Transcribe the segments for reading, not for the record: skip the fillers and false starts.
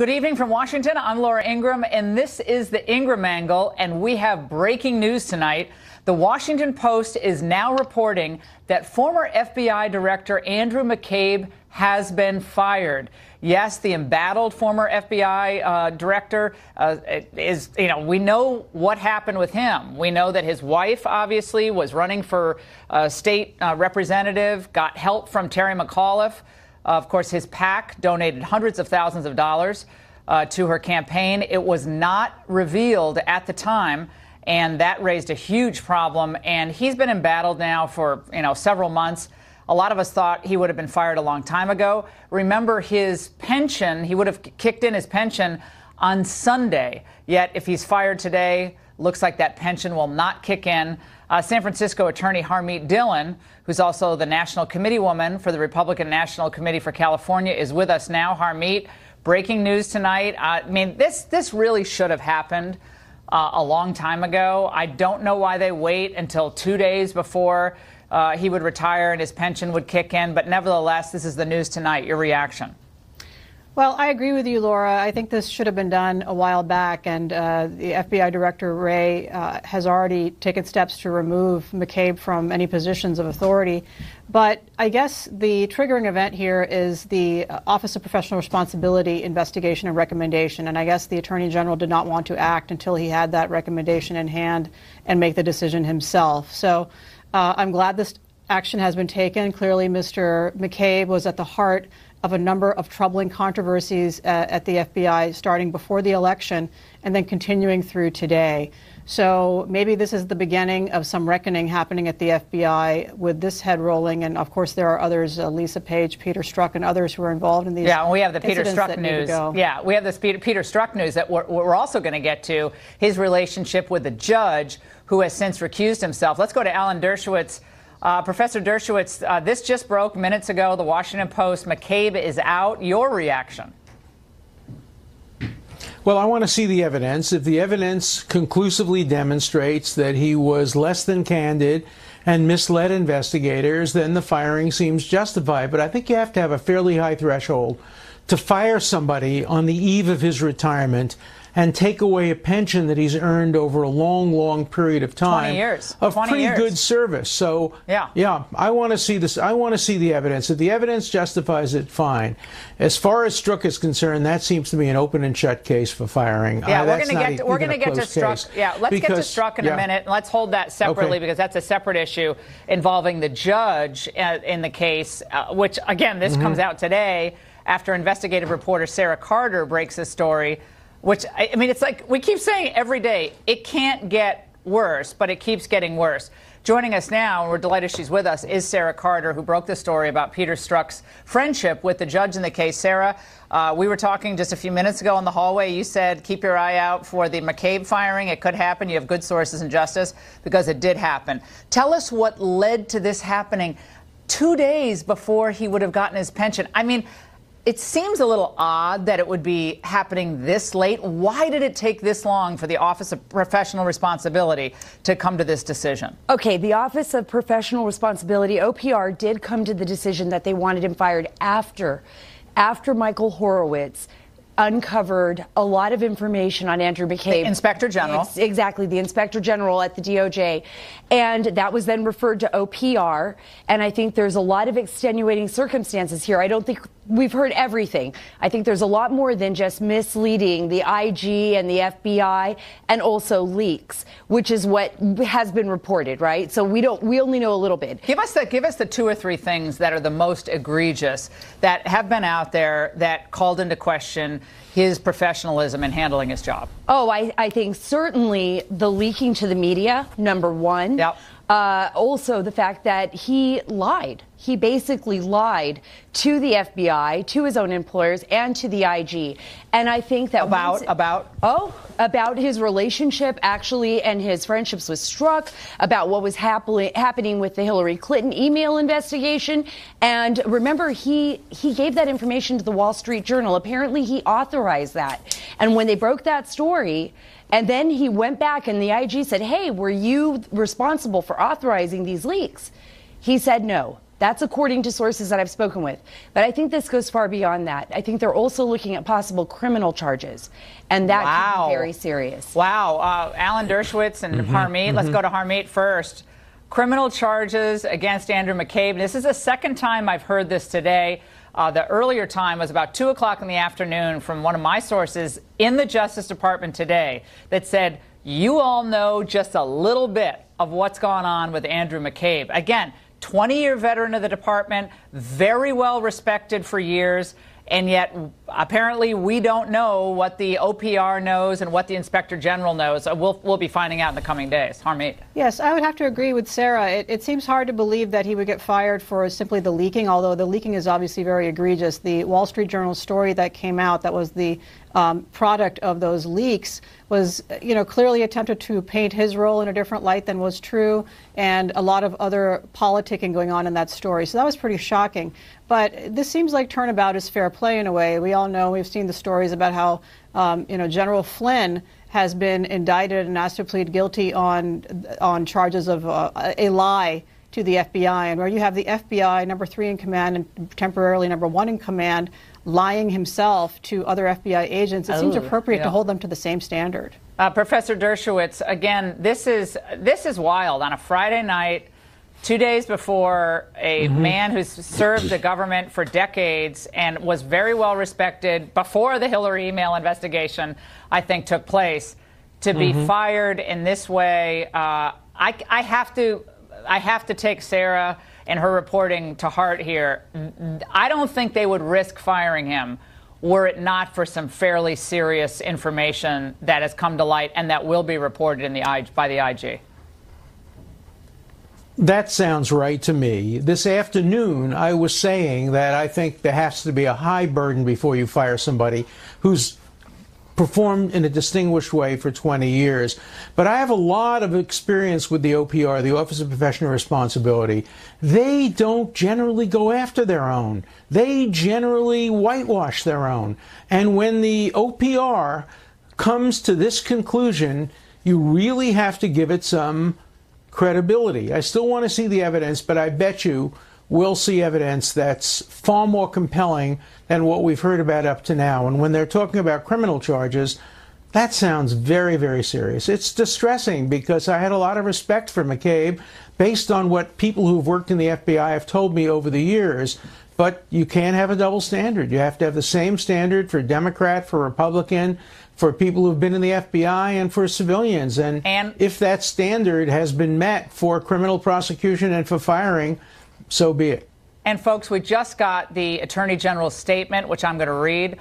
Good evening from Washington. I'm Laura Ingraham, and this is the Ingraham Angle, and we have breaking news tonight. The Washington Post is now reporting that former FBI Director Andrew McCabe has been fired. Yes, the embattled former FBI director we know what happened with him. We know that his wife obviously was running for state representative, got help from Terry McAuliffe. Of course, his PAC donated hundreds of thousands of dollars to her campaign. It was not revealed at the time, and that raised a huge problem. And he's been embattled now for, several months. A lot of us thought he would have been fired a long time ago. Remember, his pension, he would have kicked in his pension on Sunday. Yet, if he's fired today, looks like that pension will not kick in. San Francisco attorney Harmeet Dillon, who's also the national committee woman for the Republican National Committee for California, is with us now. Harmeet, breaking news tonight. This really should have happened a long time ago. I don't know why they wait until 2 days before he would retire and his pension would kick in. But nevertheless, this is the news tonight. Your reaction? Well, I agree with you, Laura. I think this should have been done a while back, and the FBI Director Wray has already taken steps to remove McCabe from any positions of authority. But I guess the triggering event here is the Office of Professional Responsibility investigation and recommendation, and I guess the Attorney General did not want to act until he had that recommendation in hand and make the decision himself. So I'm glad this action has been taken. Clearly, Mr. McCabe was at the heart of a number of troubling controversies at the FBI, starting before the election and then continuing through today. So maybe this is the beginning of some reckoning happening at the FBI with this head rolling. And of course, there are others, Lisa Page, Peter Strzok, and others who are involved in these. Yeah, and we have the Peter Strzok news. Yeah, we have this Peter Strzok news that we're also going to get to, his relationship with the judge who has since recused himself. Let's go to Alan Dershowitz. Professor Dershowitz, this just broke minutes ago, the Washington Post. McCabe is out. Your reaction? Well, I want to see the evidence. If the evidence conclusively demonstrates that he was less than candid and misled investigators, then the firing seems justified. But I think you have to have a fairly high threshold to fire somebody on the eve of his retirement and take away a pension that he's earned over a long, long period of time. 20 years. Of pretty good service. So, yeah, I want to see this. I want to see the evidence. If the evidence justifies it, fine. As far as Strzok is concerned, that seems to be an open and shut case for firing. Yeah, we're going to get to Strzok. Yeah, let's get to Strzok in a minute, and let's hold that separately because that's a separate issue involving the judge in the case, which, again, this comes out today after investigative reporter Sarah Carter breaks the story. Which, it's like we keep saying every day, it can't get worse, but it keeps getting worse. Joining us now, and we're delighted she's with us, is Sarah Carter, who broke the story about Peter Strzok's friendship with the judge in the case. Sarah, we were talking just a few minutes ago in the hallway. You said keep your eye out for the McCabe firing. It could happen. You have good sources in justice because it did happen. Tell us what led to this happening 2 days before he would have gotten his pension. It seems a little odd that it would be happening this late. Why did it take this long for the Office of Professional Responsibility to come to this decision? Okay, the Office of Professional Responsibility, OPR, did come to the decision that they wanted him fired after Michael Horowitz uncovered a lot of information on Andrew McCabe. The Inspector General. Exactly, the Inspector General at the DOJ. And that was then referred to OPR. And I think there's a lot of extenuating circumstances here. I don't think we've heard everything. I think there's a lot more than just misleading the IG and the FBI and also leaks, which is what has been reported, right? So we only know a little bit. Give us the 2 or 3 things that are the most egregious that have been out there that called into question his professionalism in handling his job. Oh, I think certainly the leaking to the media, number one. Yep. Also, the fact that he lied. He basically lied to the FBI, to his own employers, and to the IG. And I think that about his relationship, actually, and his friendships with Strzok, about what was happening with the Hillary Clinton email investigation. And remember, he gave that information to the Wall Street Journal. Apparently, he authorized that. And when they broke that story, and then he went back and the IG said, hey, were you responsible for authorizing these leaks? He said no. That's according to sources that I've spoken with. But I think this goes far beyond that. I think they're also looking at possible criminal charges, and that could be very serious. Wow. Alan Dershowitz and Harmeet. Let's go to Harmeet first. Criminal charges against Andrew McCabe. This is the second time I've heard this today. The earlier time was about 2 o'clock in the afternoon from one of my sources in the Justice Department today that said, you all know just a little bit of what's gone on with Andrew McCabe. Again, 20-year veteran of the department, very well respected for years. And yet, apparently, we don't know what the OPR knows and what the Inspector General knows. We'll be finding out in the coming days. Harmeet. Yes, I would have to agree with Sarah. It seems hard to believe that he would get fired for simply the leaking, although the leaking is obviously very egregious. The Wall Street Journal story that came out that was the product of those leaks was, clearly attempted to paint his role in a different light than was true, and a lot of other politicking going on in that story. So that was pretty shocking. But this seems like turnabout is fair play in a way. We all know, we've seen the stories about how, General Flynn has been indicted and asked to plead guilty on charges of a lie to the FBI, and where you have the FBI number 3 in command and temporarily number 1 in command lying himself to other FBI agents, it seems appropriate to hold them to the same standard. Professor Dershowitz, again, this is wild. On a Friday night, 2 days before a man who's served the government for decades and was very well respected before the Hillary email investigation, I think, took place, to be fired in this way, I have to take Sarah and her reporting to heart here. I don't think they would risk firing him were it not for some fairly serious information that has come to light and that will be reported by the IG. That sounds right to me. This afternoon, I was saying that I think there has to be a high burden before you fire somebody who's performed in a distinguished way for 20 years. But I have a lot of experience with the OPR, the Office of Professional Responsibility. They don't generally go after their own. They generally whitewash their own. And when the OPR comes to this conclusion, you really have to give it some credibility. I still want to see the evidence, but I bet you we'll see evidence that's far more compelling than what we've heard about up to now. And when they're talking about criminal charges, that sounds very, very serious. It's distressing because I had a lot of respect for McCabe based on what people who've worked in the FBI have told me over the years. But you can't have a double standard. You have to have the same standard for Democrat, for Republican, for people who've been in the FBI, and for civilians. And if that standard has been met for criminal prosecution and for firing, so be it. And folks, we just got the Attorney General's statement, which I'm going to read.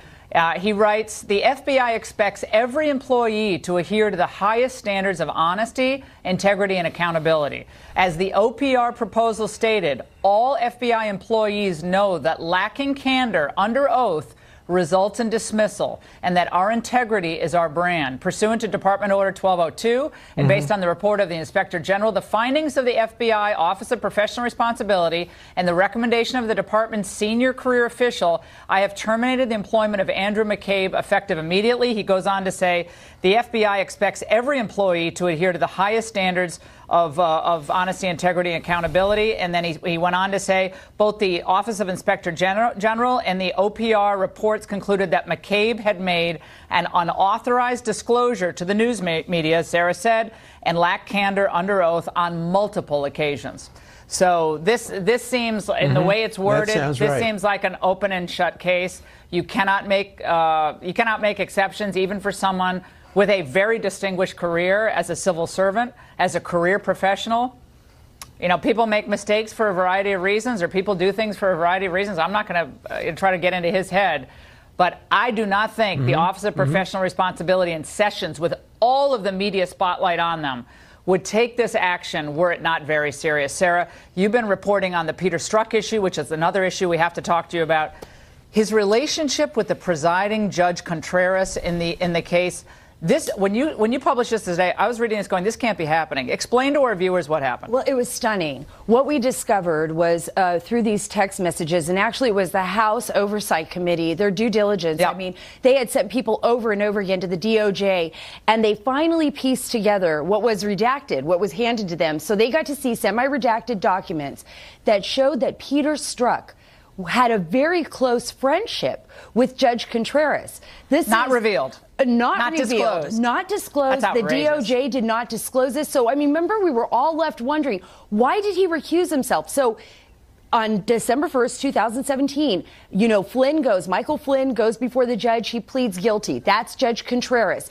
He writes, the FBI expects every employee to adhere to the highest standards of honesty, integrity, and accountability. As the OPR proposal stated, all FBI employees know that lacking candor under oath results in dismissal, and that our integrity is our brand. Pursuant to Department Order 1202, and based on the report of the Inspector General, the findings of the FBI Office of Professional Responsibility, and the recommendation of the department's senior career official, I have terminated the employment of Andrew McCabe effective immediately. He goes on to say, the FBI expects every employee to adhere to the highest standards of honesty, integrity, and accountability. And then he went on to say both the Office of Inspector General and the OPR reports concluded that McCabe had made an unauthorized disclosure to the news media, Sarah said, and lacked candor under oath on multiple occasions. So this seems, in the way it's worded, this seems like an open and shut case. You cannot make exceptions even for someone with a very distinguished career as a civil servant, as a career professional. People make mistakes for a variety of reasons, or people do things for a variety of reasons. I'm not going to try to get into his head. But I do not think the Office of Professional Responsibility and Sessions, with all of the media spotlight on them, would take this action were it not very serious. Sarah, you've been reporting on the Peter Strzok issue, which is another issue we have to talk to you about. His relationship with the presiding Judge Contreras in the case, when you published this today, I was reading this going, this can't be happening. Explain to our viewers what happened. Well, it was stunning. What we discovered was through these text messages, and actually it was the House Oversight Committee, their due diligence. Yep. I mean, they had sent people over and over again to the DOJ, and they finally pieced together what was redacted, what was handed to them. So they got to see semi-redacted documents that showed that Peter Strzok had a very close friendship with Judge Contreras. This not is revealed. Not revealed. Disclosed. Not disclosed. That's the outrageous. DOJ did not disclose this. So, I mean, remember, we were all left wondering, why did he recuse himself? So, on December 1st, 2017, Michael Flynn goes before the judge. He pleads guilty. That's Judge Contreras.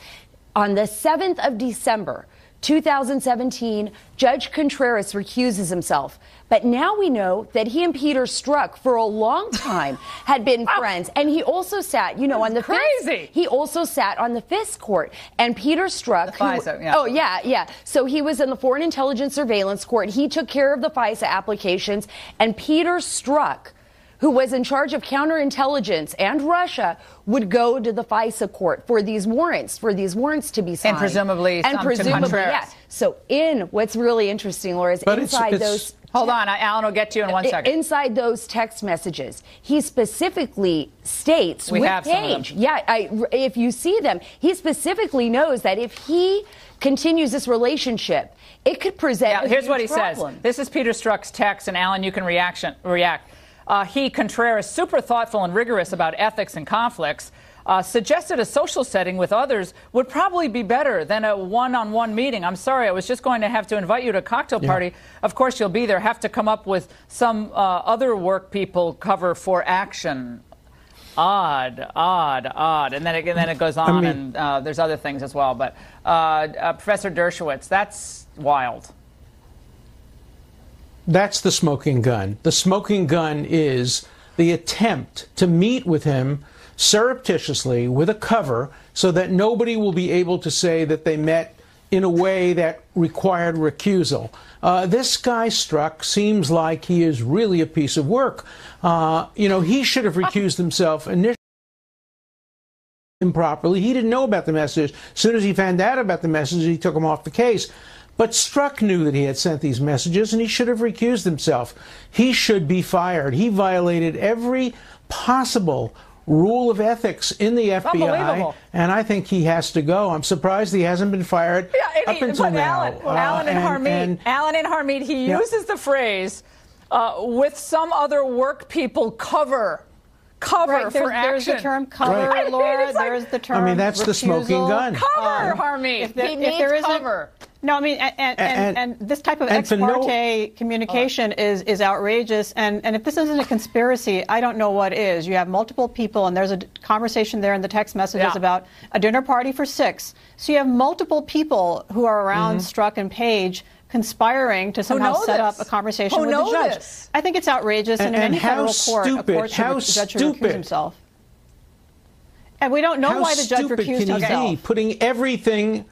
On the 7th of December, 2017, Judge Contreras recuses himself. But now we know that he and Peter Strzok for a long time had been friends. And he also sat, on the crazy. He also sat on the FISC court. And Peter Strzok, FISA, yeah. Oh, yeah. So he was in the Foreign Intelligence Surveillance Court. He took care of the FISA applications. And Peter Strzok, who was in charge of counterintelligence and Russia, would go to the FISA court for these warrants to be signed. And presumably yeah. So what's really interesting, Laura, is inside those... Hold on, Alan will get to you in 1 second. Inside those text messages, he specifically states we with have Page. Yeah, if you see them, he specifically knows that if he continues this relationship, it could present a here's what he problem. says. This is Peter Strzok's text, and Alan, you can react. He, Contreras, super thoughtful and rigorous about ethics and conflicts, suggested a social setting with others would probably be better than a one-on-one meeting. I'm sorry, I was just going to have to invite you to a cocktail party. Of course you'll be there. Have to come up with some other work people cover for action. Odd. And then it goes on, and there's other things as well. But Professor Dershowitz, that's wild. That's the smoking gun. The smoking gun is the attempt to meet with him surreptitiously with a cover so that nobody will be able to say that they met in a way that required recusal. This guy Strzok seems like he is really a piece of work. He should have recused himself initially. Improperly. He didn't know about the message. As soon as he found out about the message, he took him off the case. But Strzok knew that he had sent these messages, and he should have recused himself. He should be fired. He violated every possible rule of ethics in the FBI, and I think he has to go. I'm surprised he hasn't been fired up until now. Alan and Harmeet, he uses the phrase, with some other work people cover right, for action. There's the term cover, right. Laura. There's the term that's recusal. the smoking gun. Cover, Harmeet. He needs cover. No, I mean, and this type of ex parte communication is outrageous. And if this isn't a conspiracy, I don't know what is. You have multiple people, and there's a conversation there in the text messages about a dinner party for 6. So you have multiple people who are around Strzok and Page conspiring to somehow set up a conversation with the judge. I think it's outrageous, and in any federal court, a court should judge should recuse himself. And we don't know why the judge recused himself. How stupid can he be, putting everything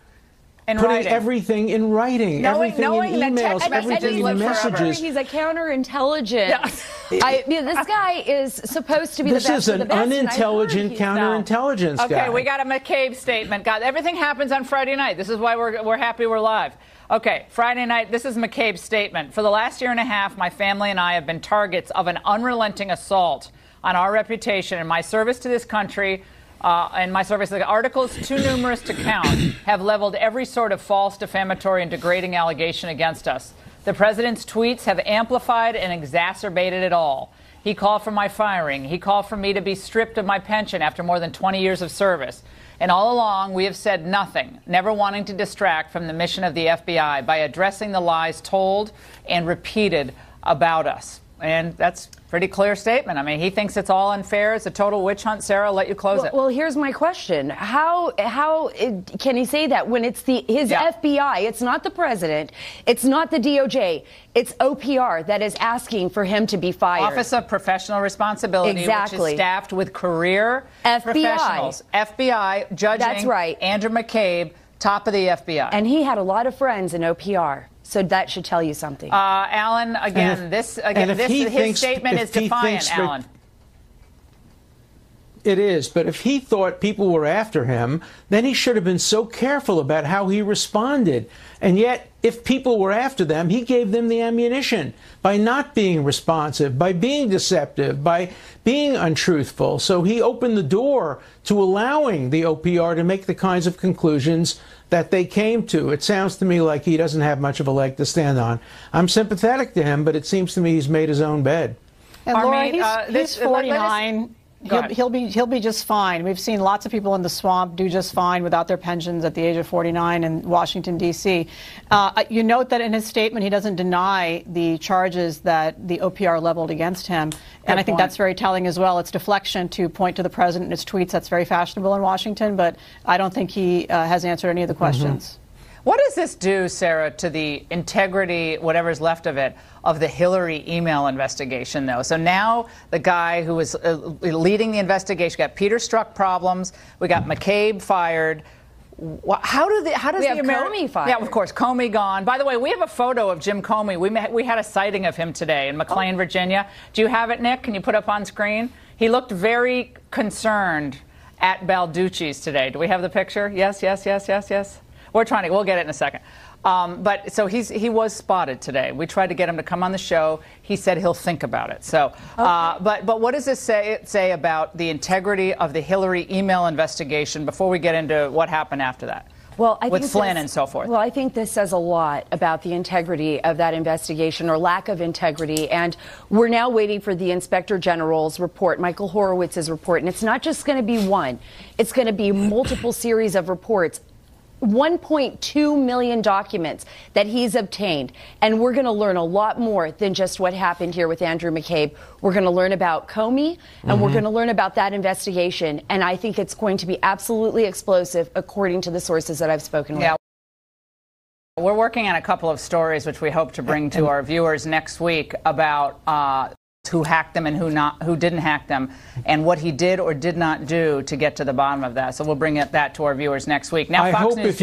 in writing, everything in emails, everything in messages. He's a counterintelligence. This guy is supposed to be the best. This is an unintelligent counterintelligence guy. Okay, we got a McCabe statement. God, everything happens on Friday night. This is why we're happy we're live. Okay, Friday night, this is McCabe's statement. For the last year and a half, my family and I have been targets of an unrelenting assault on our reputation. In my service to this country, and my service, the articles too numerous to count, have leveled every sort of false, defamatory, and degrading allegation against us. The president's tweets have amplified and exacerbated it all. He called for my firing. He called for me to be stripped of my pension after more than 20 years of service. And all along, we have said nothing, never wanting to distract from the mission of the FBI by addressing the lies told and repeated about us. And that's a pretty clear statement. I mean, he thinks it's all unfair. It's a total witch hunt. Sarah, I'll let you close it. Well, here's my question. How can he say that when it's his FBI? It's not the president. It's not the DOJ. It's OPR that is asking for him to be fired. Office of Professional Responsibility, which is staffed with career professionals. FBI, judging. That's right. Andrew McCabe, top of the FBI. And he had a lot of friends in OPR. So that should tell you something. Alan, his statement is defiant, Alan. It is, but if he thought people were after him, then he should have been so careful about how he responded. And yet, if people were after them, he gave them the ammunition by not being responsive, by being deceptive, by being untruthful. So he opened the door to allowing the OPR to make the kinds of conclusions that they came to. It sounds to me like he doesn't have much of a leg to stand on. I'm sympathetic to him, but it seems to me he's made his own bed. And Laura, he's 49. He'll be just fine. We've seen lots of people in the swamp do just fine without their pensions at the age of 49 in Washington, D.C. You note that in his statement he doesn't deny the charges that the OPR leveled against him. And I think that's very telling as well. It's deflection to point to the president in his tweets. That's very fashionable in Washington, but I don't think he has answered any of the questions. What does this do, Sarah, to the integrity, whatever's left of it, of the Hillary email investigation, though? So now the guy who was leading the investigation, got Peter Strzok problems, we got McCabe fired. How does Comey fired? Yeah, of course, Comey gone. By the way, we have a photo of Jim Comey. We had a sighting of him today in McLean, Virginia. Do you have it, Nick? Can you put up on screen? He looked very concerned at Balducci's today. Do we have the picture? Yes. We'll get it in a second. But so he was spotted today. We tried to get him to come on the show. He said he'll think about it. So, but what does this say about the integrity of the Hillary email investigation before we get into what happened after that? Well, I with think Flynn and so forth. Well, I think this says a lot about the integrity of that investigation, or lack of integrity. And we're now waiting for the Inspector General's report, Michael Horowitz's report. And it's not just going to be one. It's going to be multiple series of reports. 1.2 million documents that he's obtained. And we're going to learn a lot more than just what happened here with Andrew McCabe. We're going to learn about Comey, and we're going to learn about that investigation. And I think it's going to be absolutely explosive, according to the sources that I've spoken with. Yeah. We're working on a couple of stories which we hope to bring to our viewers next week about who hacked them and who didn't hack them, and what he did or did not do to get to the bottom of that. So we'll bring that to our viewers next week. Now, Fox News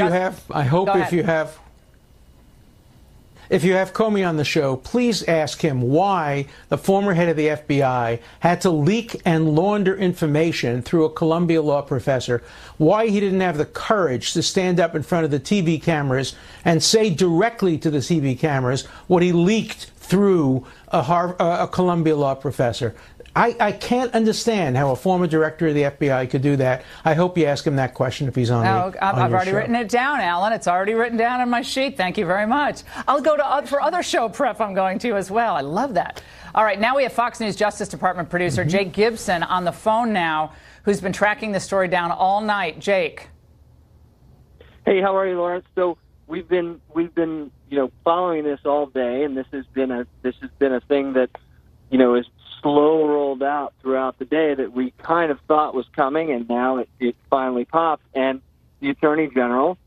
if you have Comey on the show, please ask him why the former head of the FBI had to leak and launder information through a Columbia law professor, why he didn't have the courage to stand up in front of the TV cameras and say directly to the TV cameras what he leaked through a Columbia law professor. I can't understand how a former director of the FBI could do that. I hope you ask him that question if he's on I've already written it down, Alan. It's already written down on my sheet. Thank you very much. I'll go for other show prep I'm going to as well. I love that. All right, now we have Fox News Justice Department producer Jake Gibson on the phone now, who's been tracking the story down all night. Jake. Hey, how are you, Lawrence? So we've been following this all day, and this has been a thing that is slow rolled out throughout the day that we kind of thought was coming, and now it finally popped. And the Attorney General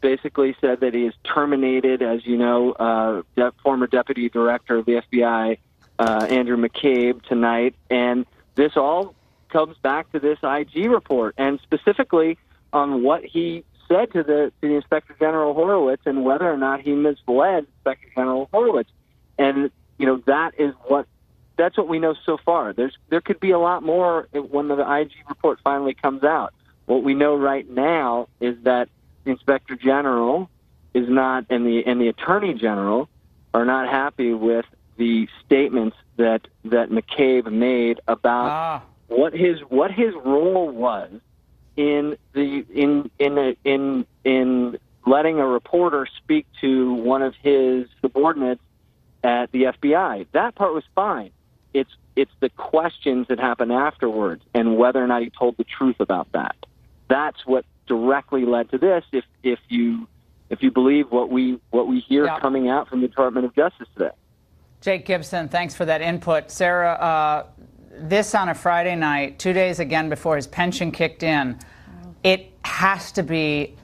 basically said that he has terminated, as you know, former Deputy Director of the FBI, Andrew McCabe, tonight. And this all comes back to this IG report, and specifically on what he said to the Inspector General Horowitz and whether or not he misled Inspector General Horowitz. And that's what we know so far. There could be a lot more when the IG report finally comes out. What we know right now is that the Inspector General is not, and the Attorney General are not happy with the statements that McCabe made about what his role was in letting a reporter speak to one of his subordinates at the FBI. That part was fine. It's the questions that happen afterwards and whether or not he told the truth about that. That's what directly led to this. If you believe what we hear coming out from the Department of Justice today. Jake Gibson, thanks for that input. Sarah, this on a Friday night, 2 days again before his pension kicked in, it has to be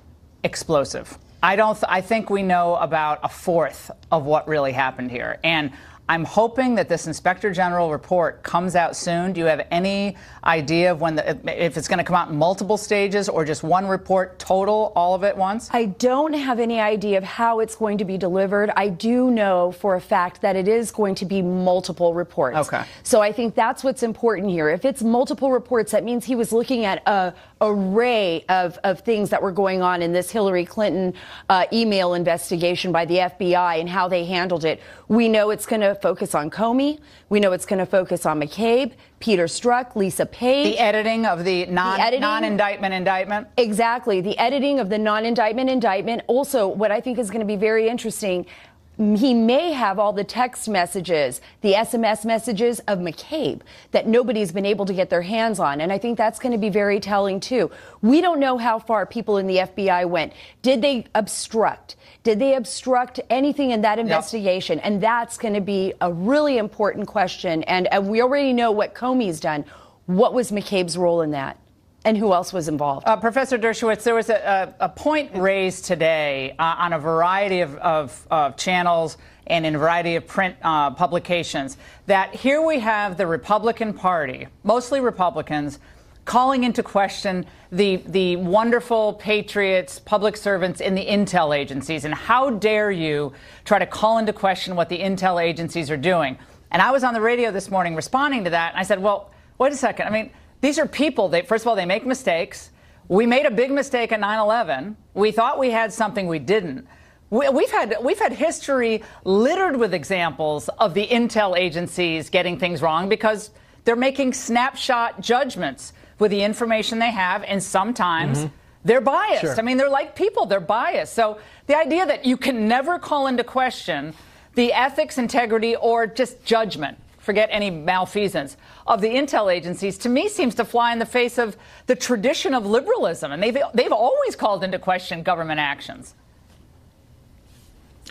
explosive. I think we know about a fourth of what really happened here. And I'm hoping that this Inspector General report comes out soon. Do you have any idea of when if it's going to come out in multiple stages or just one report total, all of it once? I don't have any idea of how it's going to be delivered. I do know for a fact that it is going to be multiple reports. Okay. So I think that's what's important here. If it's multiple reports, that means he was looking at a array of things that were going on in this Hillary Clinton email investigation by the FBI and how they handled it. We know it's going to focus on Comey. We know it's going to focus on McCabe, Peter Strzok, Lisa Page. The editing of the non-indictment indictment? Exactly. The editing of the non-indictment indictment. Also, what I think is going to be very interesting, he may have all the text messages, the SMS messages of McCabe that nobody's been able to get their hands on. And I think that's going to be very telling, too. We don't know how far people in the FBI went. Did they obstruct? Did they obstruct anything in that investigation? Yep. And that's going to be a really important question. And we already know what Comey's done. What was McCabe's role in that? And who else was involved? Professor Dershowitz, there was a point raised today on a variety of channels and in a variety of print publications that here we have the Republican Party, mostly Republicans, calling into question the wonderful patriots, public servants in the intel agencies. And how dare you try to call into question what the intel agencies are doing? And I was on the radio this morning responding to that. And I said, well, wait a second. I mean, these are people. First of all, they make mistakes. We made a big mistake at 9/11. We thought we had something we didn't. We've had history littered with examples of the intel agencies getting things wrong because they're making snapshot judgments with the information they have, and sometimes they're biased. Sure. I mean, they're like people. They're biased. So the idea that you can never call into question the ethics, integrity, or just judgment, forget any malfeasance, of the intel agencies, to me seems to fly in the face of the tradition of liberalism. And they've always called into question government actions.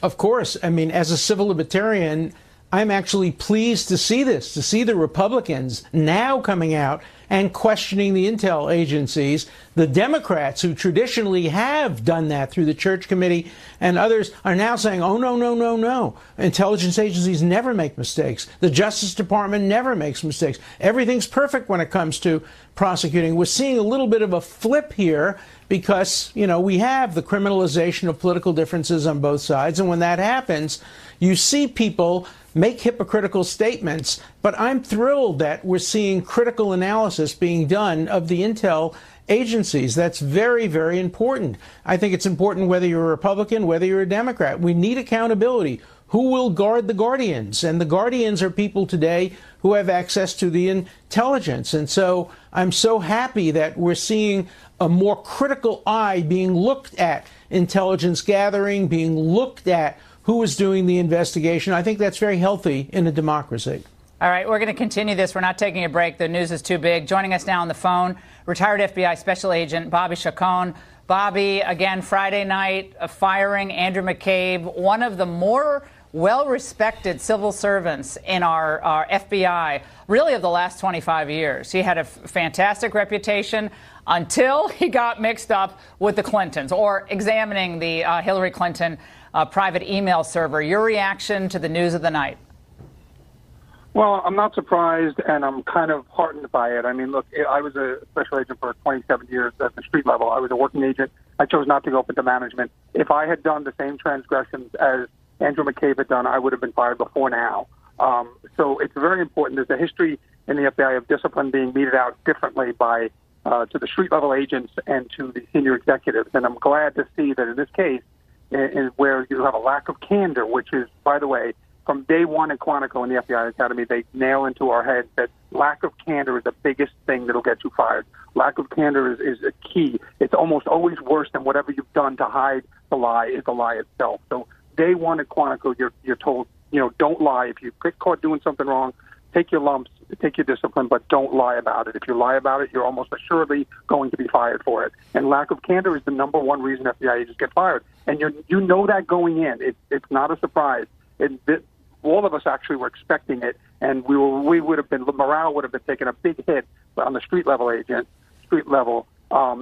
Of course. I mean, as a civil libertarian, I'm actually pleased to see this, to see the Republicans now coming out and questioning the intel agencies. The Democrats, who traditionally have done that through the Church Committee and others, are now saying, oh, no, no, no, no. Intelligence agencies never make mistakes. The Justice Department never makes mistakes. Everything's perfect when it comes to prosecuting. We're seeing a little bit of a flip here because, you know, we have the criminalization of political differences on both sides. And when that happens, you see people make hypocritical statements. But I'm thrilled that we're seeing critical analysis being done of the intel agencies. That's very, very important. I think it's important whether you're a Republican, whether you're a Democrat. We need accountability. Who will guard the guardians? And the guardians are people today who have access to the intelligence. And so I'm so happy that we're seeing a more critical eye being looked at intelligence gathering, being looked at who is doing the investigation. I think that's very healthy in a democracy. All right, we're going to continue this. We're not taking a break. The news is too big. Joining us now on the phone, retired FBI Special Agent Bobby Chacon. Bobby, again, Friday night, firing Andrew McCabe, one of the more well-respected civil servants in our FBI, really of the last 25 years. He had a fantastic reputation until he got mixed up with the Clintons or examining the Hillary Clinton private email server. Your reaction to the news of the night? Well, I'm not surprised, and I'm kind of heartened by it. I mean, look, I was a special agent for 27 years at the street level. I was a working agent. I chose not to go up into management. If I had done the same transgressions as Andrew McCabe had done, I would have been fired before now. So it's very important. There's a history in the FBI of discipline being meted out differently by to the street level agents and to the senior executives. And I'm glad to see that in this case, where you have a lack of candor, which is, by the way, from day one in Quantico in the FBI Academy, they nail into our heads that lack of candor is the biggest thing that'll get you fired. Lack of candor is a key. It's almost always worse than whatever you've done to hide the lie is the lie itself. So day one at Quantico, you're told, you know, don't lie. If you get caught doing something wrong, take your lumps, take your discipline, but don't lie about it. If you lie about it, you're almost assuredly going to be fired for it. And lack of candor is the number one reason FBI agents get fired. And you know that going in. It's not a surprise. All of us actually were expecting it, and we would have been, morale would have been taking a big hit on the street level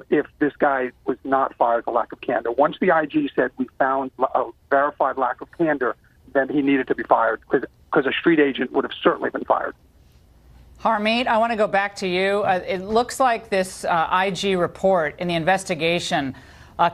if this guy was not fired for lack of candor. Once the IG said we found a verified lack of candor, then he needed to be fired because a street agent would have certainly been fired. Harmeet, I want to go back to you. It looks like this IG report in the investigation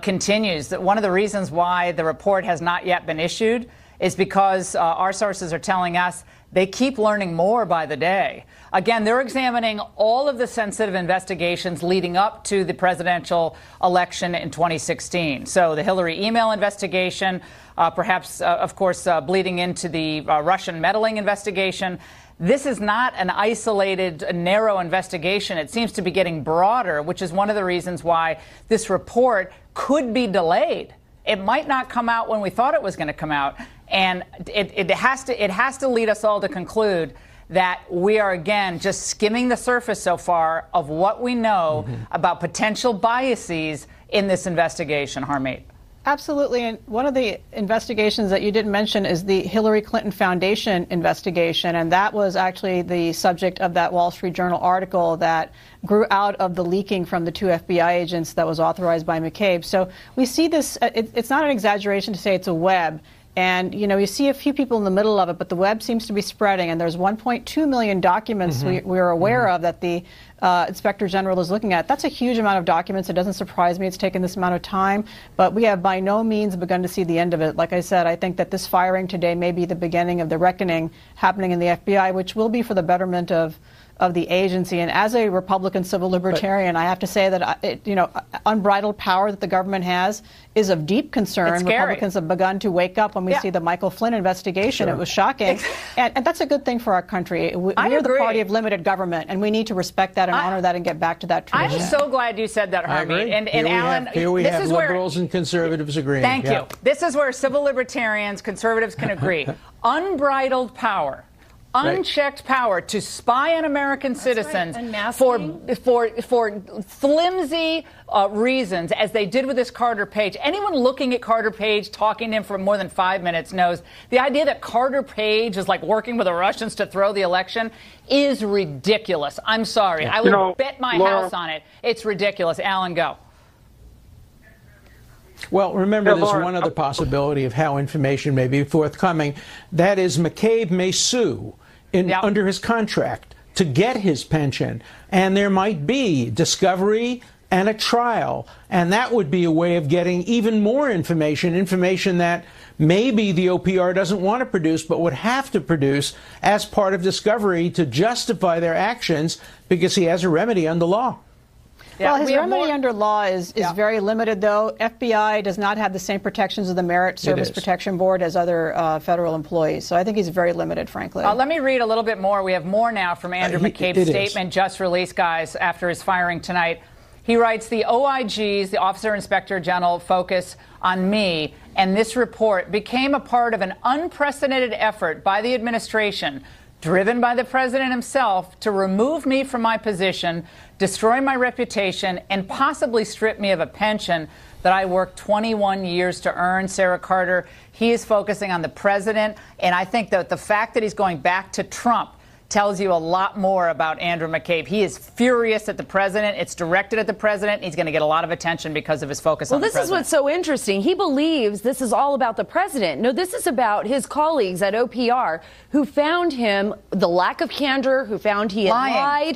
continues. That one of the reasons why the report has not yet been issued is because our sources are telling us they keep learning more by the day. Again, they're examining all of the sensitive investigations leading up to the presidential election in 2016. So the Hillary email investigation, perhaps, of course, bleeding into the Russian meddling investigation. This is not an isolated, narrow investigation. It seems to be getting broader, which is one of the reasons why this report could be delayed. It might not come out when we thought it was going to come out. And it has to lead us all to conclude that we are, again, just skimming the surface so far of what we know about potential biases in this investigation, Harmeet. Absolutely. And one of the investigations that you didn't mention is the Hillary Clinton Foundation investigation. And that was actually the subject of that Wall Street Journal article that grew out of the leaking from the 2 FBI agents that was authorized by McCabe. So we see this, it's not an exaggeration to say it's a web. And, you know, you see a few people in the middle of it, but the web seems to be spreading. And there's 1.2 million documents we're aware of that the Inspector General is looking at. That's a huge amount of documents. It doesn't surprise me it's taken this amount of time. But we have by no means begun to see the end of it. Like I said, I think that this firing today may be the beginning of the reckoning happening in the FBI, which will be for the betterment of the agency. And as a Republican civil libertarian, I have to say that, unbridled power that the government has is of deep concern. Republicans have begun to wake up when we see the Michael Flynn investigation. It was shocking. And that's a good thing for our country. We're the party of limited government, and we need to respect that and honor that and get back to that tradition. I'm so glad you said that, Harmeet. And Alan, here we have liberals and conservatives agreeing. Thank you. This is where civil libertarians, conservatives can agree. Unbridled power. Unchecked power to spy on American citizens for flimsy reasons, as they did with this Carter Page. Anyone looking at Carter Page, talking to him for more than 5 minutes, knows the idea that Carter Page is like working with the Russians to throw the election is ridiculous. I'm sorry. I will bet my house on it. It's ridiculous. Alan, go. Well, remember, there's one other possibility of how information may be forthcoming. That is, McCabe may sue under his contract to get his pension, and there might be discovery and a trial, and that would be a way of getting even more information that maybe the OPR doesn't want to produce but would have to produce as part of discovery to justify their actions because he has a remedy under law. Well, his remedy under law is very limited, though. FBI does not have the same protections of the Merit Service Protection Board as other federal employees. So I think he's very limited, frankly. Let me read a little bit more. We have more now from Andrew McCabe's statement just released, guys, after his firing tonight. He writes, the OIGs, the Officer Inspector General, focus on me, and this report became a part of an unprecedented effort by the administration, driven by the president himself, to remove me from my position, destroy my reputation, and possibly strip me of a pension that I worked 21 years to earn. Sarah Carter, he is focusing on the president, and I think that the fact that he's going back to Trump tells you a lot more about Andrew McCabe. He is furious at the president. It's directed at the president. He's going to get a lot of attention because of his focus on the president. Well, this is what's so interesting. He believes this is all about the president. No, this is about his colleagues at OPR who found him the lack of candor, who found he had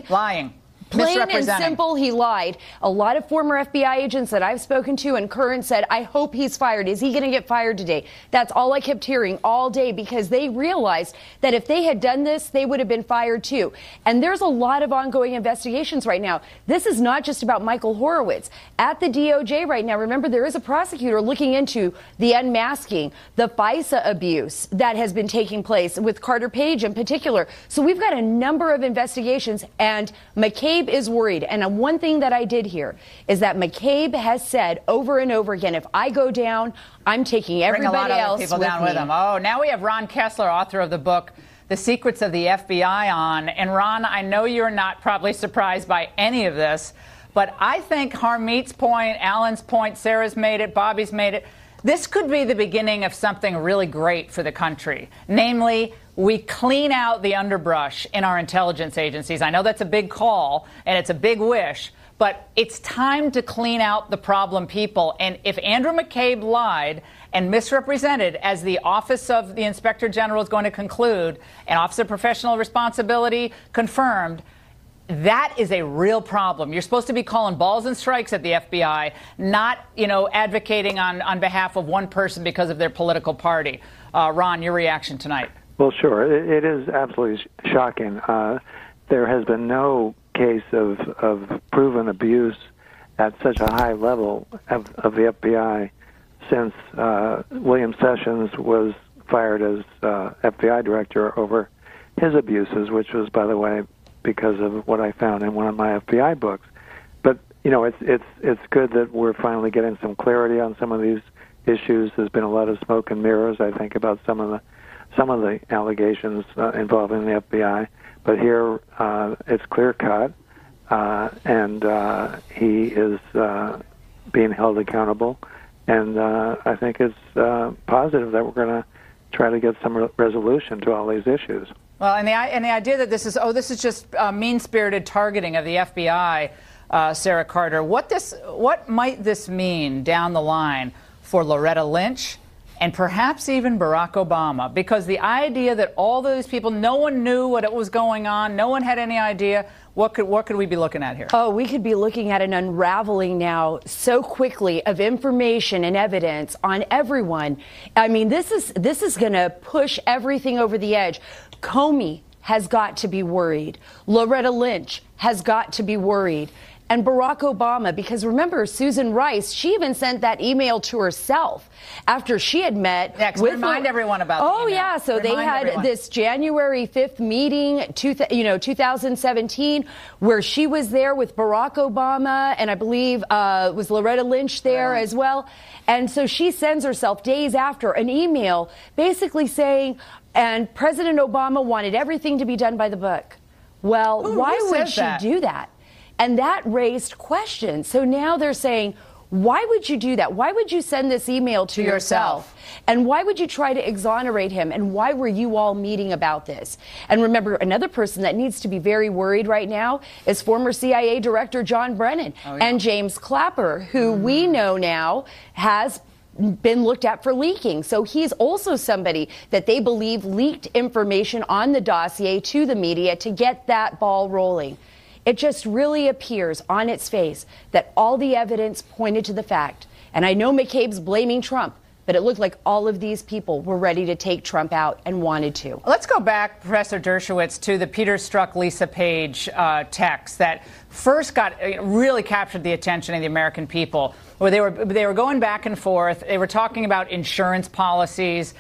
lied. Plain and simple, he lied. A lot of former FBI agents that I've spoken to and current said, I hope he's fired. Is he going to get fired today? That's all I kept hearing all day, because they realized that if they had done this, they would have been fired too. And there's a lot of ongoing investigations right now. This is not just about Michael Horowitz. At the DOJ right now, remember, there is a prosecutor looking into the unmasking, the FISA abuse that has been taking place with Carter Page in particular. So we've got a number of investigations, and McCabe is worried. And one thing that I did hear is that McCabe has said over and over again, if I go down, I'm taking everybody else people down with him. Oh, now we have Ron Kessler, author of the book, The Secrets of the FBI, on. And Ron, I know you're not probably surprised by any of this, but I think Harmeet's point, Alan's point, Sarah's made it, Bobby's made it, This could be the beginning of something really great for the country. Namely, we clean out the underbrush in our intelligence agencies. I know that's a big call and it's a big wish, but it's time to clean out the problem people. And if Andrew McCabe lied and misrepresented, as the Office of the Inspector General is going to conclude, and Office of Professional Responsibility confirmed, that is a real problem. You're supposed to be calling balls and strikes at the FBI, not, advocating on behalf of one person because of their political party. Ron, your reaction tonight? Well, sure. It is absolutely shocking. There has been no case of proven abuse at such a high level of the FBI since William Sessions was fired as FBI director over his abuses, which was, by the way, because of what I found in one of my FBI books. But it's good that we're finally getting some clarity on some of these issues. There's been a lot of smoke and mirrors, I think, about some of the allegations involving the FBI. But here it's clear cut, and he is being held accountable. And I think it's positive that we're going to try to get some resolution to all these issues. Well, and the idea that this is just mean-spirited targeting of the FBI, Sarah Carter. What might this mean down the line for Loretta Lynch and perhaps even Barack Obama? Because the idea that all those people, no one knew what was going on, no one had any idea. What could we be looking at here? Oh, we could be looking at an unraveling now so quickly of information and evidence on everyone. I mean, this is going to push everything over the edge. Comey has got to be worried. Loretta Lynch has got to be worried. And Barack Obama, because remember, Susan Rice, she even sent that email to herself after she had met with... Remind everyone about that. Oh, yeah. So they had this January 5th meeting, 2017, where she was there with Barack Obama, and I believe was Loretta Lynch there as well. And so she sends herself days after an email basically saying, and President Obama wanted everything to be done by the book. Well, why would she do that? And that raised questions. So now they're saying, why would you do that? Why would you send this email to yourself? And why would you try to exonerate him? And why were you all meeting about this? And remember, another person that needs to be very worried right now is former CIA Director John Brennan and James Clapper, who we know now has been looked at for leaking. So he's also somebody that they believe leaked information on the dossier to the media to get that ball rolling. It just really appears on its face that all the evidence pointed to the fact, and I know McCabe's blaming Trump, but it looked like all of these people were ready to take Trump out and wanted to. Let's go back, Professor Dershowitz, to the Peter Strzok, Lisa Page text that first really captured the attention of the American people, where they were going back and forth. They were talking about insurance policies.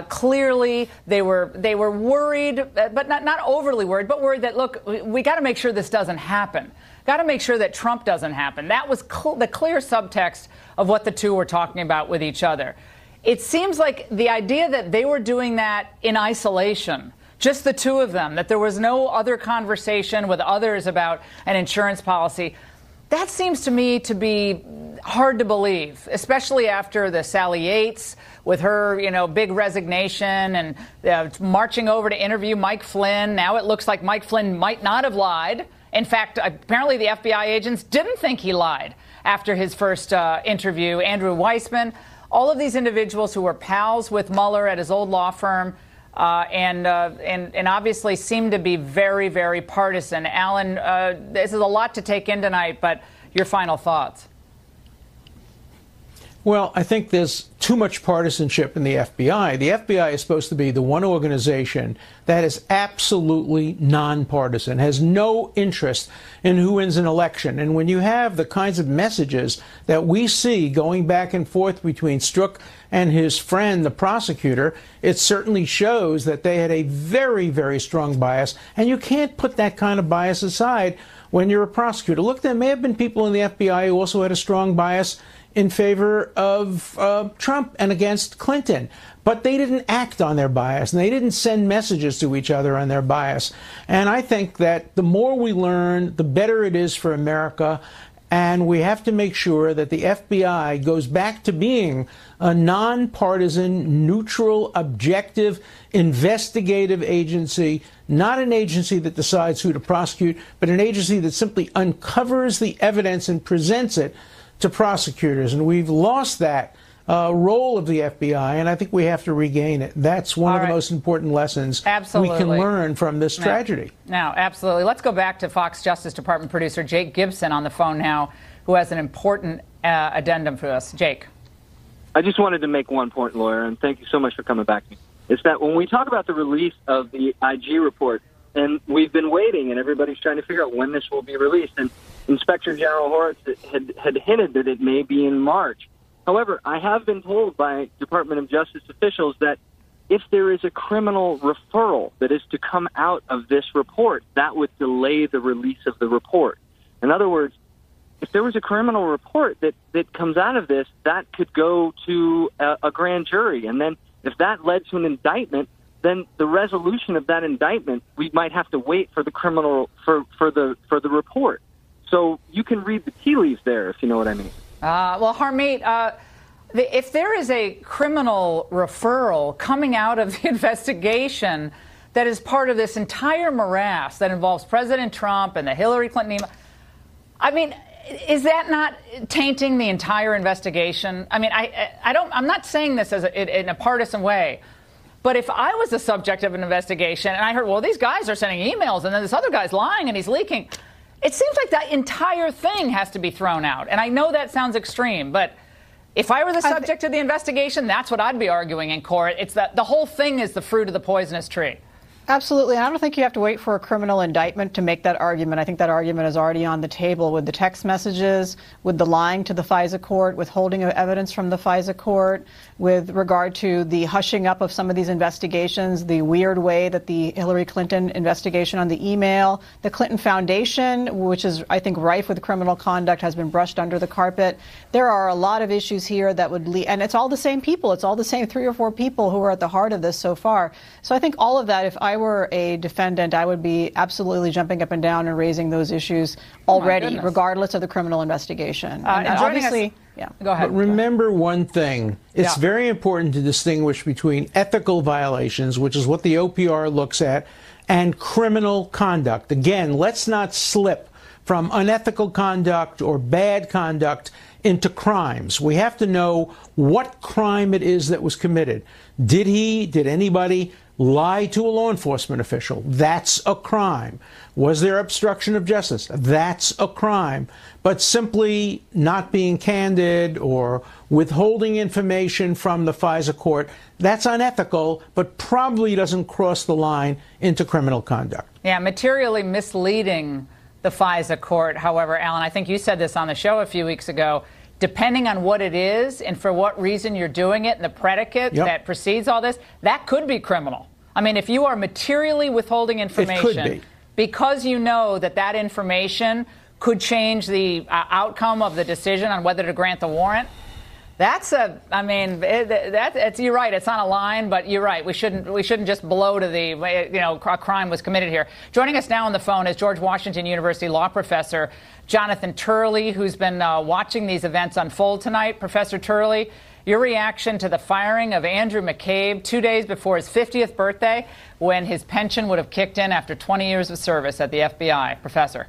Clearly, they were worried, but not overly worried, but worried that, look, we got to make sure this doesn't happen. Got to make sure that Trump doesn't happen. That was the clear subtext of what the two were talking about with each other. It seems like the idea that they were doing that in isolation, just the two of them, that there was no other conversation with others about an insurance policy, that seems to me to be hard to believe, especially after the Sally Yates with her, big resignation and marching over to interview Mike Flynn. Now it looks like Mike Flynn might not have lied. In fact, apparently the FBI agents didn't think he lied after his first interview. Andrew Weissman, all of these individuals who were pals with Mueller at his old law firm, and obviously seem to be very, very partisan. Alan, this is a lot to take in tonight, but your final thoughts. Well, I think there's too much partisanship in the FBI. The FBI is supposed to be the one organization that is absolutely nonpartisan, has no interest in who wins an election. And when you have the kinds of messages that we see going back and forth between Strzok and his friend, the prosecutor, it certainly shows that they had a very, very strong bias. And you can't put that kind of bias aside when you're a prosecutor. Look, there may have been people in the FBI who also had a strong bias in favor of Trump and against Clinton. But they didn't act on their bias, and they didn't send messages to each other on their bias. And I think that the more we learn, the better it is for America. And we have to make sure that the FBI goes back to being a nonpartisan, neutral, objective, investigative agency, not an agency that decides who to prosecute, but an agency that simply uncovers the evidence and presents it to prosecutors. And we've lost that role of the FBI, and I think we have to regain it. That's one of the most important lessons we can learn from this tragedy. Now, absolutely. Let's go back to Fox Justice Department producer Jake Gibson on the phone now, who has an important addendum for us. Jake. I just wanted to make one point, Laura, and thank you so much for coming back to me. It's that when we talk about the release of the IG report, and we've been waiting, and everybody's trying to figure out when this will be released, and Inspector General Horowitz had hinted that it may be in March. However, I have been told by Department of Justice officials that if there is a criminal referral that is to come out of this report, that would delay the release of the report. In other words, if there was a criminal report that comes out of this, that could go to a grand jury. And then if that led to an indictment, then the resolution of that indictment, we might have to wait for the criminal for the report. So you can read the tea leaves there, if you know what I mean. Well, Harmeet, if there is a criminal referral coming out of the investigation that is part of this entire morass that involves President Trump and the Hillary Clinton email, I mean, is that not tainting the entire investigation? I mean, I'm not saying this as in a partisan way, but if I was the subject of an investigation and I heard, well, these guys are sending emails and then this other guy's lying and he's leaking, it seems like that entire thing has to be thrown out. And I know that sounds extreme, but if I were the subject of the investigation, that's what I'd be arguing in court. It's that the whole thing is the fruit of the poisonous tree. Absolutely. And I don't think you have to wait for a criminal indictment to make that argument. I think that argument is already on the table with the text messages, with the lying to the FISA court, withholding of evidence from the FISA court, with regard to the hushing up of some of these investigations, the weird way that the Hillary Clinton investigation on the email, the Clinton Foundation, which is, I think, rife with criminal conduct, has been brushed under the carpet. There are a lot of issues here that would lead, and it's all the same people. It's all the same 3 or 4 people who are at the heart of this so far. So I think all of that, if I were a defendant, I would be absolutely jumping up and down and raising those issues already, regardless of the criminal investigation. And obviously, go ahead. But remember one thing. It's very important to distinguish between ethical violations, which is what the OPR looks at, and criminal conduct. Again, let's not slip from unethical conduct or bad conduct into crimes. We have to know what crime it is that was committed. Did anybody lie to a law enforcement official? That's a crime. Was there obstruction of justice? That's a crime. But simply not being candid or withholding information from the FISA court, that's unethical, but probably doesn't cross the line into criminal conduct. Yeah, materially misleading the FISA court. However, Alan, I think you said this on the show a few weeks ago, depending on what it is and for what reason you're doing it and the predicate that precedes all this, that could be criminal. I mean, if you are materially withholding information because you know that that information could change the outcome of the decision on whether to grant the warrant, that's you're right. It's on a line, but you're right. We shouldn't just blow to the, a crime was committed here. Joining us now on the phone is George Washington University law professor Jonathan Turley, who's been watching these events unfold tonight. Professor Turley, your reaction to the firing of Andrew McCabe 2 days before his 50th birthday, when his pension would have kicked in after 20 years of service at the FBI. Professor.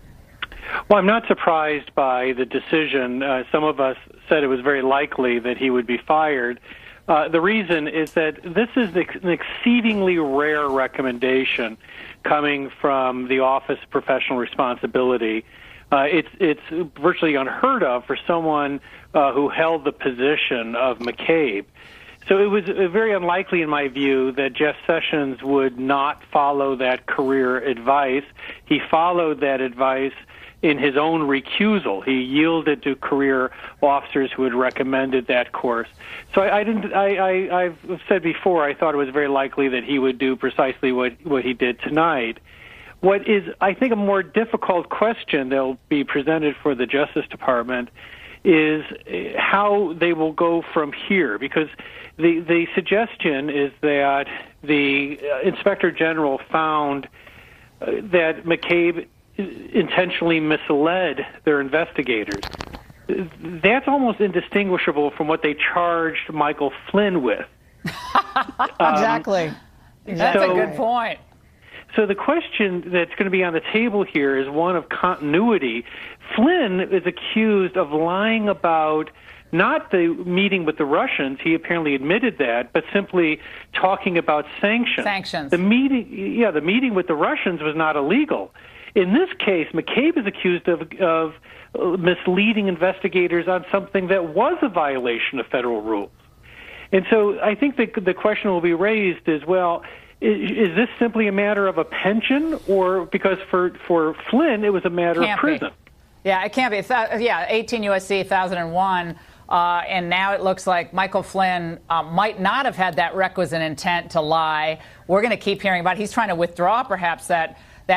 Well, I'm not surprised by the decision. Some of us said it was very likely that he would be fired. The reason is that this is an exceedingly rare recommendation coming from the Office of Professional Responsibility. It's virtually unheard of for someone who held the position of McCabe. So it was very unlikely, in my view, that Jeff Sessions would not follow that career advice. He followed that advice in his own recusal. He yielded to career officers who had recommended that course. So I've said before, I thought it was very likely that he would do precisely what he did tonight. What is, I think, a more difficult question that will be presented for the Justice Department is how they will go from here, because the suggestion is that the Inspector General found that McCabe intentionally misled their investigators. That's almost indistinguishable from what they charged Michael Flynn with. Exactly. That's a good point. So the question that's going to be on the table here is one of continuity. Flynn is accused of lying about not the meeting with the Russians, he apparently admitted that, but simply talking about sanctions. Sanctions. The meeting with the Russians was not illegal. In this case, McCabe is accused of misleading investigators on something that was a violation of federal rules. And so I think the question will be raised as well, is this simply a matter of a pension, or because for Flynn it was a matter of prison? Yeah, it can't be. 18 U.S.C. 1001. And now it looks like Michael Flynn might not have had that requisite intent to lie. We're going to keep hearing about it. He's trying to withdraw perhaps that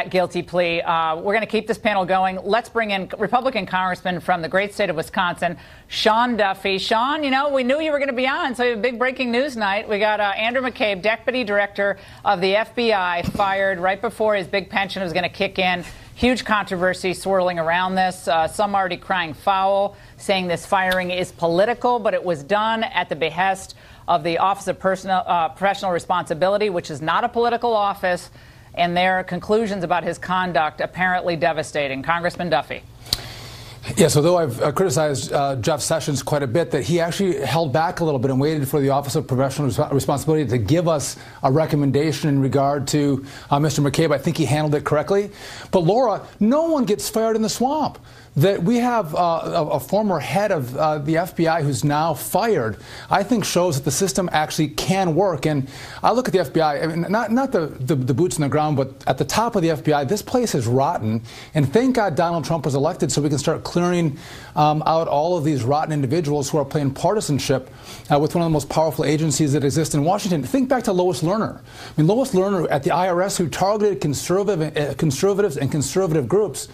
guilty plea. We're going to keep this panel going. Let's bring in Republican Congressman from the great state of Wisconsin, Sean Duffy. Sean, we knew you were going to be on, so we have a big breaking news night. We got Andrew McCabe, Deputy Director of the FBI, fired right before his big pension was going to kick in. Huge controversy swirling around this. Some already crying foul, saying this firing is political, but it was done at the behest of the Office of Professional Responsibility, which is not a political office, and their conclusions about his conduct apparently devastating. Congressman Duffy. Yes, although I've criticized Jeff Sessions quite a bit, that he actually held back a little bit and waited for the Office of Professional Responsibility to give us a recommendation in regard to Mr. McCabe. I think he handled it correctly. But Laura, no one gets fired in the swamp. That we have a former head of the FBI who's now fired, I think shows that the system actually can work. And I look at the FBI, I mean, not the boots on the ground, but at the top of the FBI, this place is rotten. And thank God Donald Trump was elected so we can start clearing out all of these rotten individuals who are playing partisanship with one of the most powerful agencies that exist in Washington. Think back to Lois Lerner. I mean, Lois Lerner at the IRS, who targeted conservatives and conservative groups.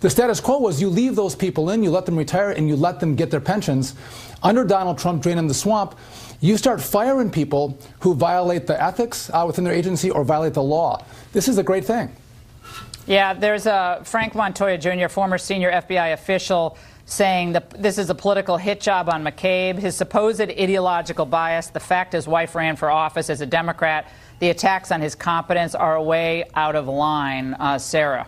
The status quo was you leave those people in, you let them retire, and you let them get their pensions. Under Donald Trump draining the swamp, you start firing people who violate the ethics within their agency or violate the law. This is a great thing. Yeah, there's Frank Montoya Jr., former senior FBI official, saying that this is a political hit job on McCabe, his supposed ideological bias, the fact his wife ran for office as a Democrat, the attacks on his competence are way out of line. Sarah.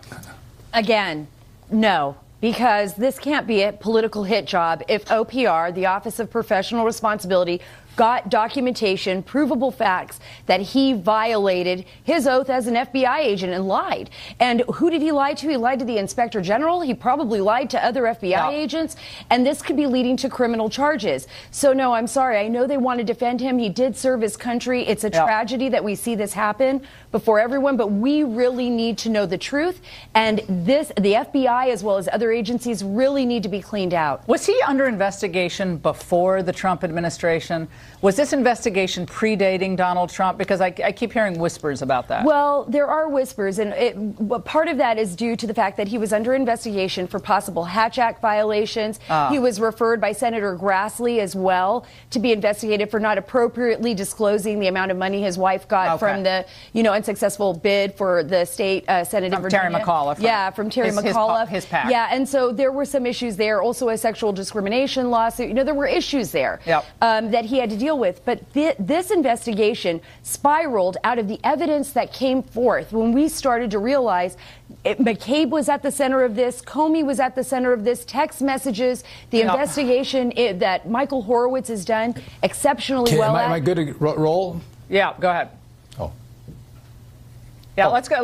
Again, no, because this can't be a political hit job if OPR, the Office of Professional Responsibility, got documentation, provable facts that he violated his oath as an FBI agent and lied. And who did he lie to? He lied to the Inspector General. He probably lied to other FBI agents. And this could be leading to criminal charges. So, no, I'm sorry. I know they want to defend him. He did serve his country. It's a tragedy that we see this happen before everyone. But we really need to know the truth. And the FBI, as well as other agencies, really need to be cleaned out. Was he under investigation before the Trump administration? Was this investigation predating Donald Trump? Because I keep hearing whispers about that. Well, there are whispers, and part of that is due to the fact that he was under investigation for possible Hatch Act violations. He was referred by Senator Grassley as well to be investigated for not appropriately disclosing the amount of money his wife got from the, unsuccessful bid for the state Senate in Virginia. Terry McAuliffe. Yeah, from Terry McAuliffe. His PAC. Yeah, and so there were some issues there. Also, a sexual discrimination lawsuit. There were issues there that he had to deal with. But this investigation spiraled out of the evidence that came forth when we started to realize McCabe was at the center of this, Comey was at the center of this, text messages, the investigation that Michael Horowitz has done exceptionally well at. Am I good to roll? Yeah, go ahead. Yeah, let's go.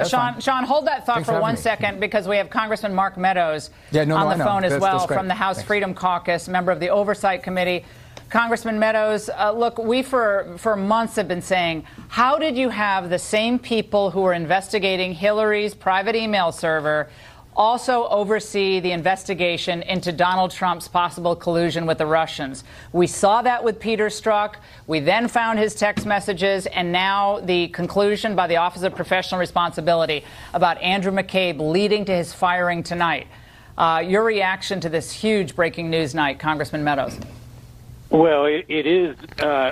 Sean, hold that thought for 1 second because we have Congressman Mark Meadows on the phone as well from the House Freedom Caucus, member of the Oversight Committee. Congressman Meadows, look, we for months have been saying, how did you have the same people who were investigating Hillary's private email server also oversee the investigation into Donald Trump's possible collusion with the Russians? We saw that with Peter Strzok. We then found his text messages, and now the conclusion by the Office of Professional Responsibility about Andrew McCabe leading to his firing tonight. Your reaction to this huge breaking news night, Congressman Meadows? Well, it is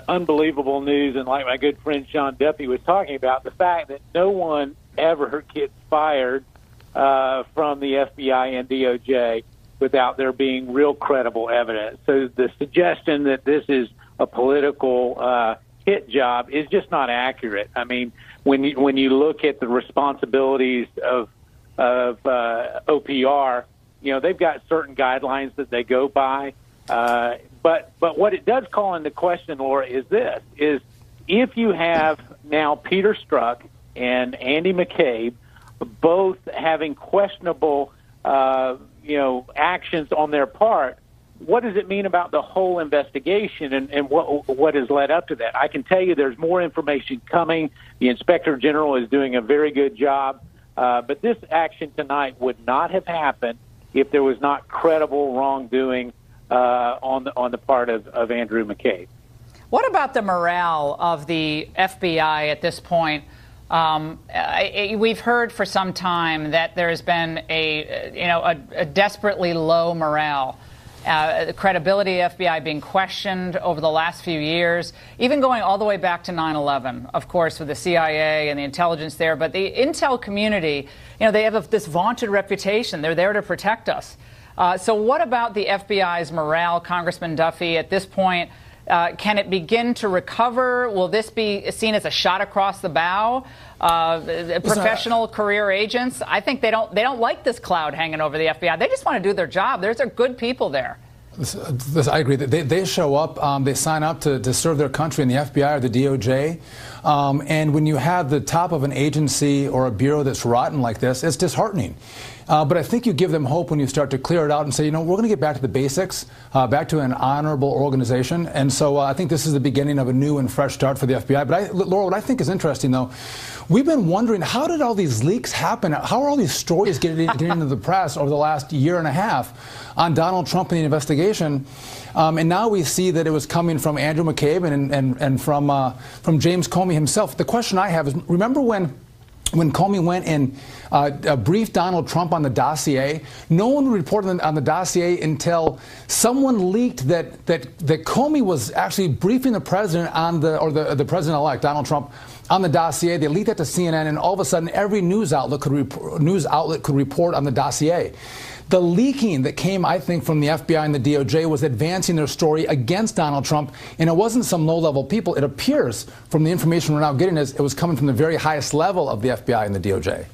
unbelievable news, and like my good friend Sean Duffy was talking about, the fact that no one ever get fired from the FBI and DOJ without there being real credible evidence. So the suggestion that this is a political hit job is just not accurate. I mean, when you look at the responsibilities of OPR, you know, they've got certain guidelines that they go by. But what it does call into question, Laura, is this: is if you have now Peter Strzok and Andy McCabe both having questionable, actions on their part, what does it mean about the whole investigation and what has led up to that? I can tell you there's more information coming. The Inspector General is doing a very good job. But this action tonight would not have happened if there was not credible wrongdoing on the part of Andrew McCabe. What about the morale of the FBI at this point? We've heard for some time that there has been a desperately low morale. The credibility of the FBI being questioned over the last few years, even going all the way back to 9/11, of course, with the CIA and the intelligence there. But the intel community, they have this vaunted reputation. They're there to protect us. So what about the FBI's morale, Congressman Duffy, at this point? Can it begin to recover? Will this be seen as a shot across the bow? Professional career agents, I think they don't like this cloud hanging over the FBI. They just want to do their job. There's good people there. I agree. They show up, they sign up to serve their country in the FBI or the DOJ. And when you have the top of an agency or a bureau that's rotten like this, it's disheartening. But I think you give them hope when you start to clear it out and say, we're going to get back to the basics, back to an honorable organization. And so I think this is the beginning of a new and fresh start for the FBI. But Laura, what I think is interesting, though, we've been wondering, how did all these leaks happen? How are all these stories getting into the press over the last year and a half on Donald Trump and the investigation? And now we see that it was coming from Andrew McCabe and from James Comey himself. The question I have is, remember when Comey went and briefed Donald Trump on the dossier? No one reported on the dossier until someone leaked that Comey was actually briefing the president the president-elect, Donald Trump, on the dossier. They leaked that to CNN, and all of a sudden, every news outlet could report on the dossier. The leaking that came, I think, from the FBI and the DOJ was advancing their story against Donald Trump, and it wasn't some low-level people. It appears from the information we're now getting is it was coming from the very highest level of the FBI and the DOJ.